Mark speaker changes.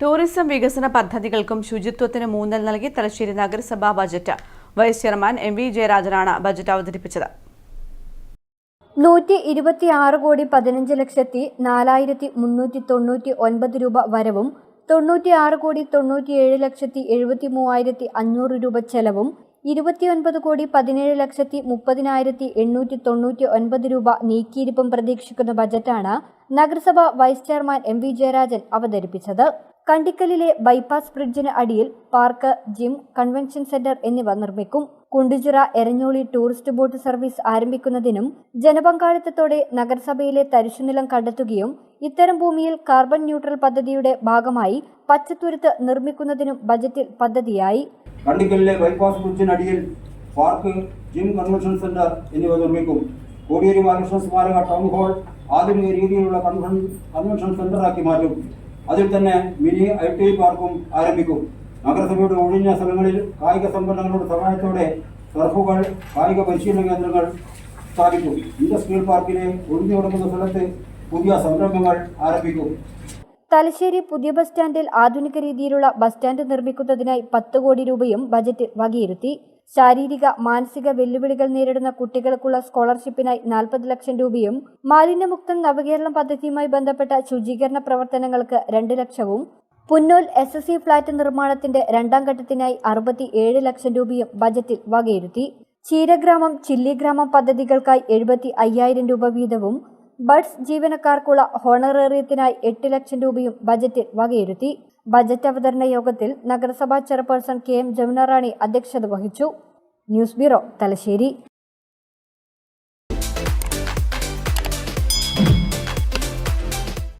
Speaker 1: Tourism വികസന പദ്ധതികൾക്കും ശുചിത്വത്തിനും ഊന്നൽ നൽകി തലശ്ശേരി നഗരസഭാ ബജറ്റ് വൈസ് ചെയർമാൻ എം.വി. ജയരാജനാണ് ബജറ്റ് അവതരിപ്പിച്ചത്.
Speaker 2: 126 കോടി 15 ലക്ഷത്തി 4,399 രൂപ വരവും 96 കോടി 97 ലക്ഷത്തി 73,500 രൂപ ചെലവും 29 കോടി 17 ലക്ഷത്തി 30,899 രൂപ നീക്കിയിരിപ്പും പ്രതീക്ഷിക്കുന്ന ബജറ്റാണ് നഗരസഭ വൈസ് ചെയർമാൻ എം.വി. ജയരാജൻ അവതരിപ്പിച്ചത്. കണ്ടിക്കലിലെ ബൈപ്പാസ് ബ്രിഡ്ജിന് അടിയിൽ പാർക്ക്, ജിം, കൺവെൻഷൻ സെന്റർ എന്നിവ നിർമ്മിക്കും. Kunduchira Eranjoli tourist boat service ആരംഭിക്കുന്നതിനും ജനപങ്കാളിത്തത്തോടെ നഗരസഭയിലെ തരിശുനിലം കണ്ടെത്തുകയും ഇത്തരം ഭൂമിയിൽ കാർബൺ ന്യൂട്രൽ പദ്ധതിയുടെ ഭാഗമായി പച്ചത്തുരുത്ത് നിർമ്മിക്കുന്നതിനും ബജറ്റിൽ പദ്ധതിയായി.
Speaker 3: കണ്ടിക്കലിലെ ബൈപ്പാസ് ബ്രിഡ്ജിനടിയിൽ പാർക്ക്, ജിം, കൺവെൻഷൻ സെന്റർ എന്നിവ നിർമ്മിക്കും. കോടിയേരി ബാലകൃഷ്ണ സ്മാരക ടൗൺ ഹാൾ ആധുനിക രീതിയിലുള്ള കൺവെൻഷൻ സെന്ററാക്കി മാറ്റും. അതിൽ തന്നെ മിനി IT പാർക്കും ആരംഭിക്കും. നഗരസഭയുടെ ഒഴിഞ്ഞ സ്ഥലങ്ങളിൽ കായിക സംഘടനകളുടെ സഹായത്തോടെ ടർഫുകൾ, കായിക പരിശീലന കേന്ദ്രങ്ങൾ സ്ഥാപിക്കും. ഇൻഡസ്ട്രിയൽ പാർക്കിലെ ഒഴിഞ്ഞുകിടക്കുന്ന സ്ഥലത്ത് പുതിയ സംരംഭങ്ങൾ ആരംഭിക്കും.
Speaker 2: തലശ്ശേരി പുതിയ ബസ് സ്റ്റാൻഡിൽ ആധുനിക രീതിയിലുള്ള ബസ് സ്റ്റാൻഡ് നിർമ്മിക്കുന്നതിനായി 10 കോടി രൂപയും ബജറ്റിൽ വകയിരുത്തി. ശാരീരിക മാനസിക വെല്ലുവിളികൾ നേരിടുന്ന കുട്ടികൾക്കുള്ള സ്കോളർഷിപ്പിനായി 40 ലക്ഷം രൂപയും മാലിന്യമുക്തം നവകേരളം പദ്ധതിയുമായി ബന്ധപ്പെട്ട ശുചീകരണ പ്രവർത്തനങ്ങൾക്ക് 2 ലക്ഷവും പുന്നോൽ SSC ഫ്ളാറ്റ് നിർമ്മാണത്തിന്റെ 2ാം ഘട്ടത്തിനായി 67 ലക്ഷം രൂപയും ബജറ്റിൽ വകയിരുത്തി. ക്ഷീരഗ്രാമം, ചില്ലിഗ്രാമം പദ്ധതികൾക്കായി 75,000 രൂപ വീതവും ബഡ്സ് ജീവനക്കാർക്കുള്ള ഹോണറേറിയത്തിനായി 8 ലക്ഷം രൂപയും ബജറ്റിൽ വകയിരുത്തി. ബജറ്റ് അവതരണ യോഗത്തിൽ നഗരസഭാ ചെയർപേഴ്സൺ KM ജമുന റാണി അധ്യക്ഷത വഹിച്ചു. News bureau, Thalassery.